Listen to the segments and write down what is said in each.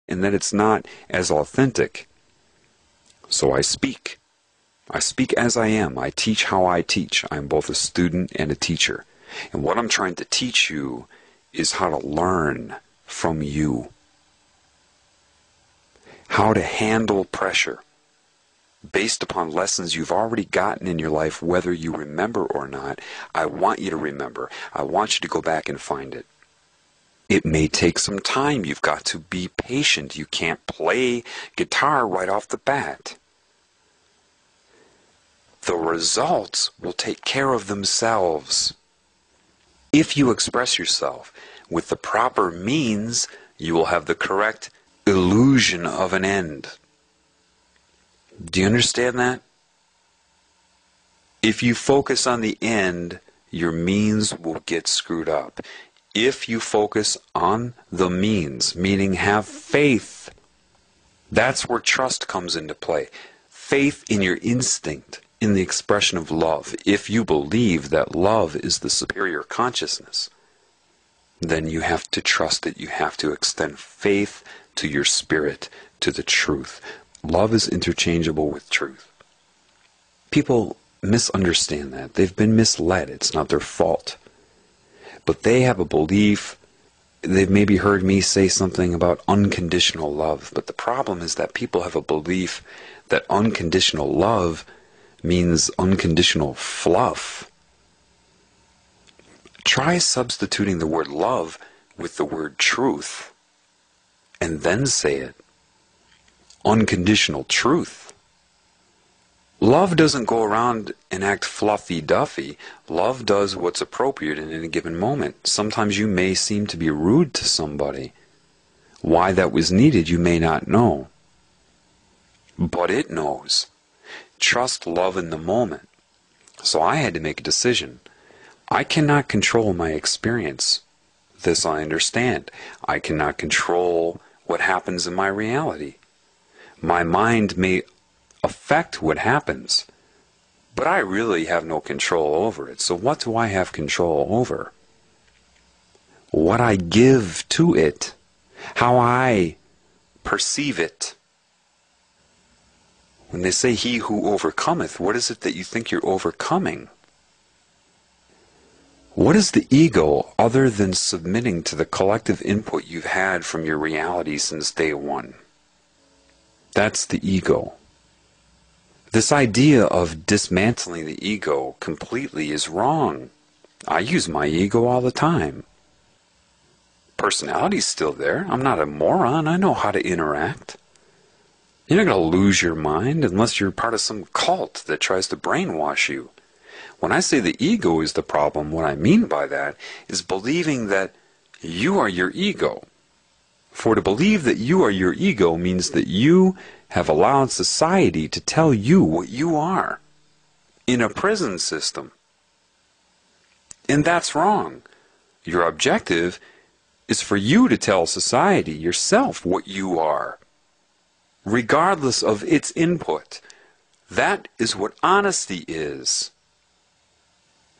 and that it's not as authentic. So I speak. I speak as I am. I teach how I teach. I'm both a student and a teacher. And what I'm trying to teach you is how to learn from you. How to handle pressure based upon lessons you've already gotten in your life, whether you remember or not. I want you to remember. I want you to go back and find it. It may take some time. You've got to be patient. You can't play guitar right off the bat. The results will take care of themselves. If you express yourself with the proper means, you will have the correct illusion of an end. Do you understand that? If you focus on the end, your means will get screwed up. If you focus on the means, meaning have faith, that's where trust comes into play. Faith in your instinct, in the expression of love. If you believe that love is the superior consciousness, then you have to trust it. You have to extend faith to your spirit, to the truth. Love is interchangeable with truth. People misunderstand that. They've been misled. It's not their fault. But they have a belief. They've maybe heard me say something about unconditional love. But the problem is that people have a belief that unconditional love means unconditional fluff. Try substituting the word love with the word truth, and then say it. Unconditional truth. Love doesn't go around and act fluffy-duffy. Love does what's appropriate in a given moment. Sometimes you may seem to be rude to somebody. Why that was needed, you may not know. But it knows. Trust love in the moment. So I had to make a decision. I cannot control my experience. This I understand. I cannot control what happens in my reality. My mind may affect what happens, but I really have no control over it. So what do I have control over? What I give to it, how I perceive it. When they say he who overcometh, what is it that you think you're overcoming? What is the ego other than submitting to the collective input you've had from your reality since day one? That's the ego. This idea of dismantling the ego completely is wrong. I use my ego all the time. Personality's still there. I'm not a moron. I know how to interact. You're not going to lose your mind unless you're part of some cult that tries to brainwash you. When I say the ego is the problem, what I mean by that is believing that you are your ego. For to believe that you are your ego means that you have allowed society to tell you what you are in a prison system. And that's wrong. Your objective is for you to tell society yourself what you are, regardless of its input. That is what honesty is.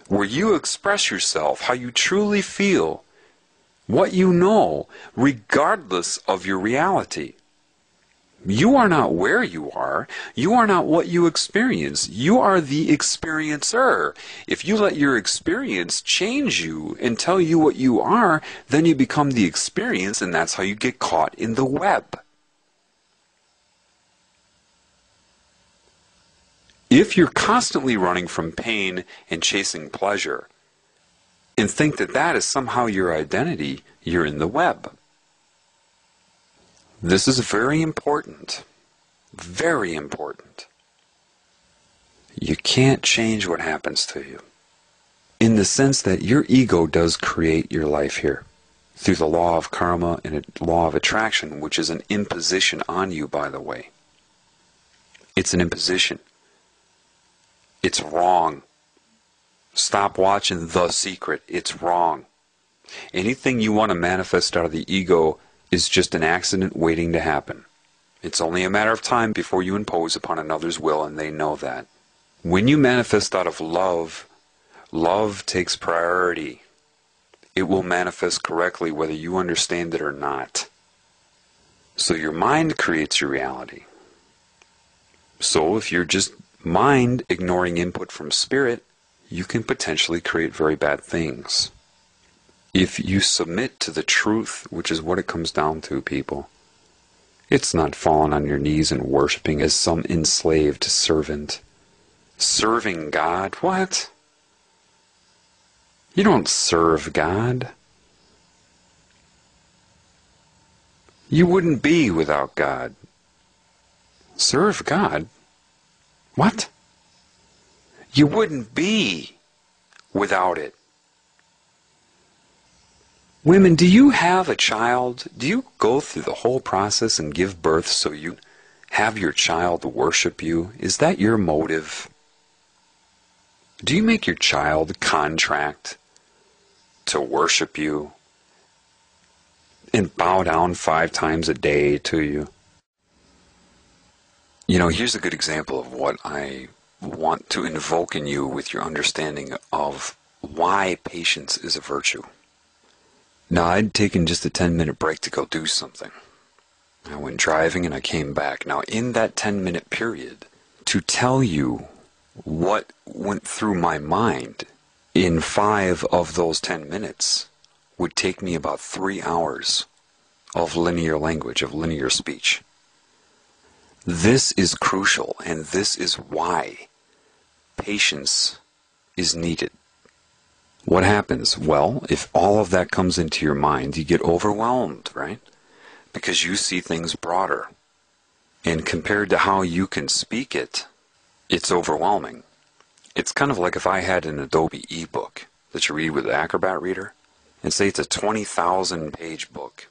Where you express yourself, how you truly feel, what you know, regardless of your reality. You are not where you are. You are not what you experience. You are the experiencer. If you let your experience change you and tell you what you are, then you become the experience, and that's how you get caught in the web. If you're constantly running from pain and chasing pleasure, and think that that is somehow your identity, you're in the web. This is very important. Very important. You can't change what happens to you. In the sense that your ego does create your life here. Through the law of karma and a law of attraction, which is an imposition on you, by the way. It's an imposition. It's wrong. Stop watching The Secret. It's wrong. Anything you want to manifest out of the ego is just an accident waiting to happen. It's only a matter of time before you impose upon another's will, and they know that. When you manifest out of love, love takes priority. It will manifest correctly whether you understand it or not. So your mind creates your reality. So if you're just mind ignoring input from spirit, you can potentially create very bad things. If you submit to the truth, which is what it comes down to, people, it's not falling on your knees and worshiping as some enslaved servant. Serving God? What? You don't serve God. You wouldn't be without God. Serve God? What? You wouldn't be without it. Women, do you have a child? Do you go through the whole process and give birth so you have your child worship you? Is that your motive? Do you make your child contract to worship you and bow down 5 times a day to you? You know, here's a good example of what I want to invoke in you with your understanding of why patience is a virtue. Now, I'd taken just a 10-minute break to go do something. I went driving and I came back. Now, in that 10-minute period, to tell you what went through my mind in 5 of those 10 minutes would take me about 3 hours of linear language, of linear speech. This is crucial, and this is why patience is needed. What happens? Well, if all of that comes into your mind, you get overwhelmed, right? Because you see things broader. And compared to how you can speak it, it's overwhelming. It's kind of like if I had an Adobe ebook that you read with the Acrobat Reader, and say it's a 20,000 page book.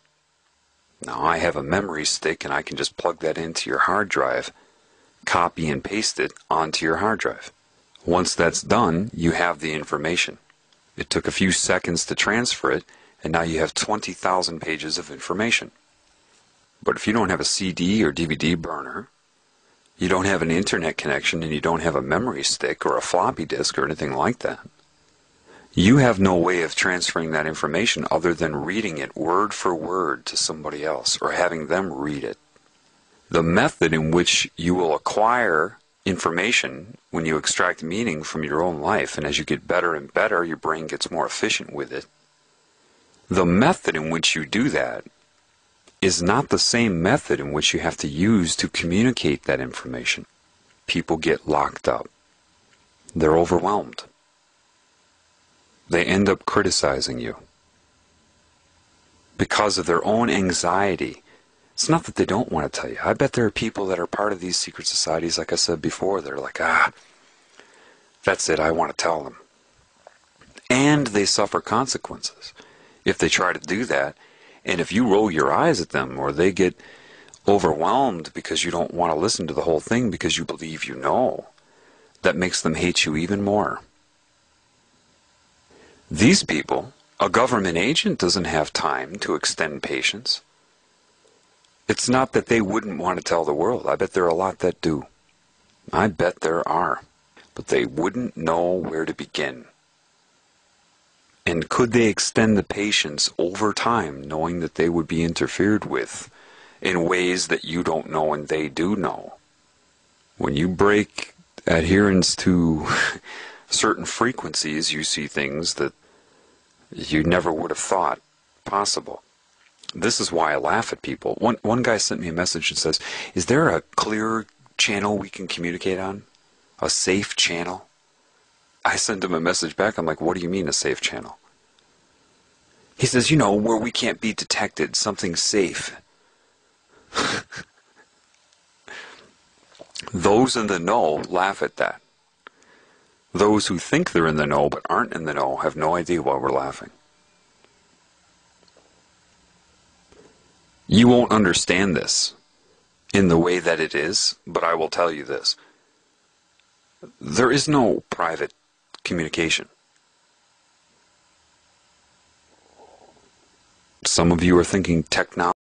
Now I have a memory stick and I can just plug that into your hard drive, copy and paste it onto your hard drive. Once that's done, you have the information. It took a few seconds to transfer it, and now you have 20,000 pages of information. But if you don't have a CD or DVD burner, you don't have an internet connection, and you don't have a memory stick or a floppy disk or anything like that, you have no way of transferring that information other than reading it word for word to somebody else or having them read it. The method in which you will acquire information when you extract meaning from your own life, and as you get better and better, your brain gets more efficient with it. The method in which you do that is not the same method in which you have to use to communicate that information. People get locked up. They're overwhelmed. They end up criticizing you because of their own anxiety. It's not that they don't want to tell you. I bet there are people that are part of these secret societies, like I said before, they're like, that's it, I want to tell them. And they suffer consequences if they try to do that. And if you roll your eyes at them, or they get overwhelmed because you don't want to listen to the whole thing because you believe you know, that makes them hate you even more. These people, a government agent doesn't have time to extend patience. It's not that they wouldn't want to tell the world. I bet there are a lot that do. I bet there are. But they wouldn't know where to begin. And could they extend the patience over time, knowing that they would be interfered with in ways that you don't know and they do know? When you break adherence to certain frequencies, you see things that you never would have thought possible. This is why I laugh at people. One guy sent me a message and says, is there a clear channel we can communicate on? A safe channel? I sent him a message back. I'm like, what do you mean a safe channel? He says, where we can't be detected, something safe. Those in the know laugh at that. Those who think they're in the know but aren't in the know have no idea why we're laughing. You won't understand this in the way that it is, but I will tell you this. There is no private communication. Some of you are thinking technology